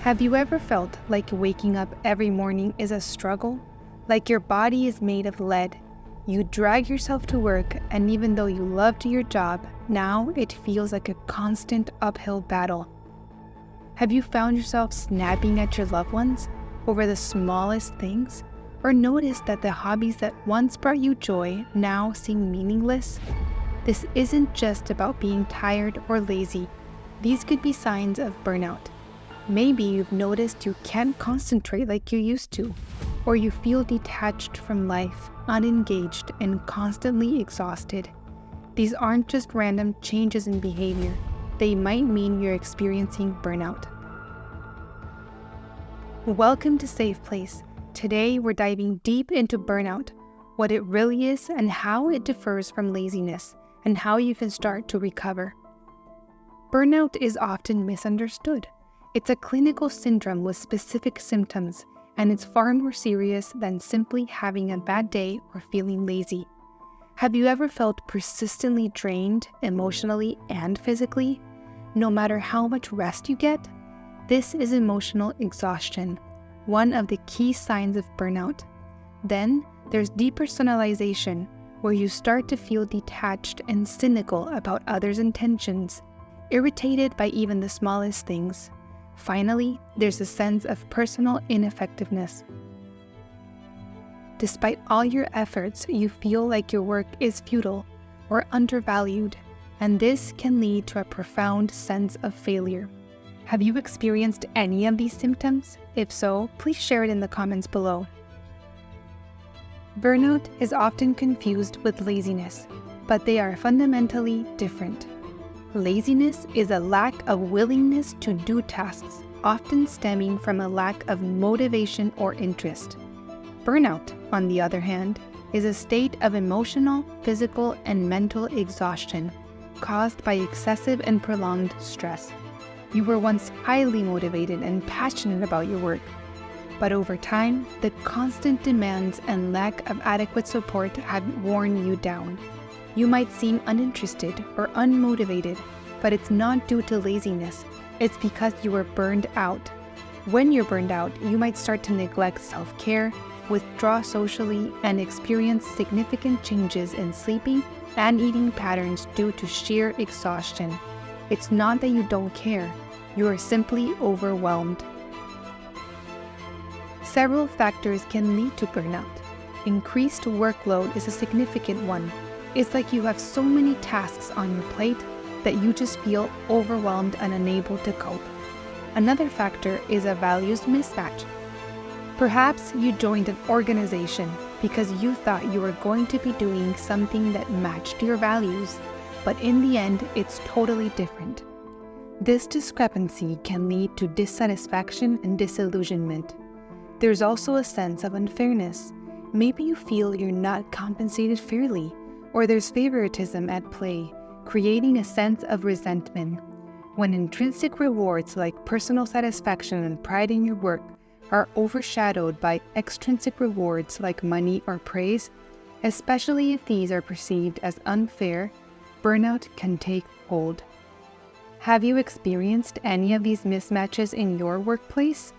Have you ever felt like waking up every morning is a struggle? Like your body is made of lead? You drag yourself to work, and even though you loved your job, now it feels like a constant uphill battle. Have you found yourself snapping at your loved ones over the smallest things? Or noticed that the hobbies that once brought you joy now seem meaningless? This isn't just about being tired or lazy. These could be signs of burnout. Maybe you've noticed you can't concentrate like you used to, or you feel detached from life, unengaged, and constantly exhausted. These aren't just random changes in behavior. They might mean you're experiencing burnout. Welcome to Safe Place. Today we're diving deep into burnout, what it really is and how it differs from laziness, and how you can start to recover. Burnout is often misunderstood. It's a clinical syndrome with specific symptoms, and it's far more serious than simply having a bad day or feeling lazy. Have you ever felt persistently drained emotionally and physically, no matter how much rest you get? This is emotional exhaustion, one of the key signs of burnout. Then there's depersonalization, where you start to feel detached and cynical about others' intentions, irritated by even the smallest things. Finally, there's a sense of personal ineffectiveness. Despite all your efforts, you feel like your work is futile or undervalued, and this can lead to a profound sense of failure. Have you experienced any of these symptoms? If so, please share it in the comments below. Burnout is often confused with laziness, but they are fundamentally different. Laziness is a lack of willingness to do tasks, often stemming from a lack of motivation or interest. Burnout, on the other hand, is a state of emotional, physical, and mental exhaustion caused by excessive and prolonged stress. You were once highly motivated and passionate about your work, but over time, the constant demands and lack of adequate support have worn you down. You might seem uninterested or unmotivated, but it's not due to laziness. It's because you were burned out. When you're burned out, you might start to neglect self-care, withdraw socially, and experience significant changes in sleeping and eating patterns due to sheer exhaustion. It's not that you don't care, you are simply overwhelmed. Several factors can lead to burnout. Increased workload is a significant one. It's like you have so many tasks on your plate that you just feel overwhelmed and unable to cope. Another factor is a values mismatch. Perhaps you joined an organization because you thought you were going to be doing something that matched your values, but in the end, it's totally different. This discrepancy can lead to dissatisfaction and disillusionment. There's also a sense of unfairness. Maybe you feel you're not compensated fairly, or there's favoritism at play, creating a sense of resentment. When intrinsic rewards like personal satisfaction and pride in your work are overshadowed by extrinsic rewards like money or praise, especially if these are perceived as unfair, burnout can take hold. Have you experienced any of these mismatches in your workplace?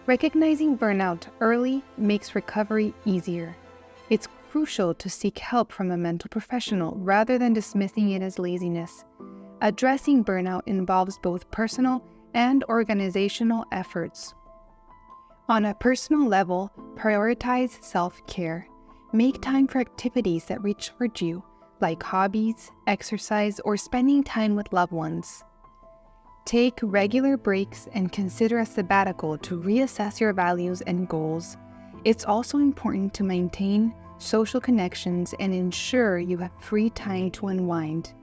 Recognizing burnout early makes recovery easier. It's crucial to seek help from a mental professional rather than dismissing it as laziness. Addressing burnout involves both personal and organizational efforts. On a personal level, prioritize self-care. Make time for activities that recharge you, like hobbies, exercise, or spending time with loved ones. Take regular breaks and consider a sabbatical to reassess your values and goals. It's also important to maintain social connections and ensure you have free time to unwind.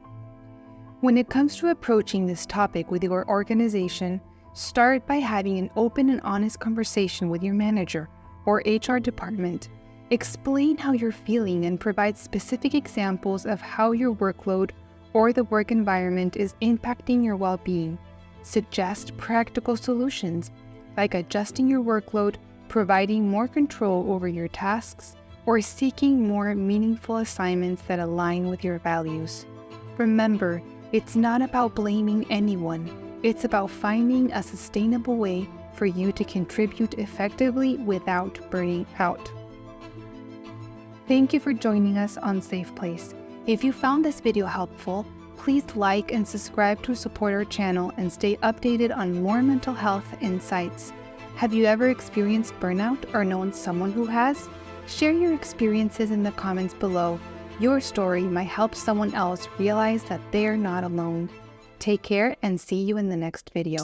When it comes to approaching this topic with your organization, start by having an open and honest conversation with your manager or HR department. Explain how you're feeling and provide specific examples of how your workload or the work environment is impacting your well-being. Suggest practical solutions, like adjusting your workload, providing more control over your tasks, or seeking more meaningful assignments that align with your values. Remember, it's not about blaming anyone. It's about finding a sustainable way for you to contribute effectively without burning out. Thank you for joining us on Safe Place. If you found this video helpful, please like and subscribe to support our channel and stay updated on more mental health insights. Have you ever experienced burnout or known someone who has? Share your experiences in the comments below. Your story might help someone else realize that they're not alone. Take care and see you in the next video.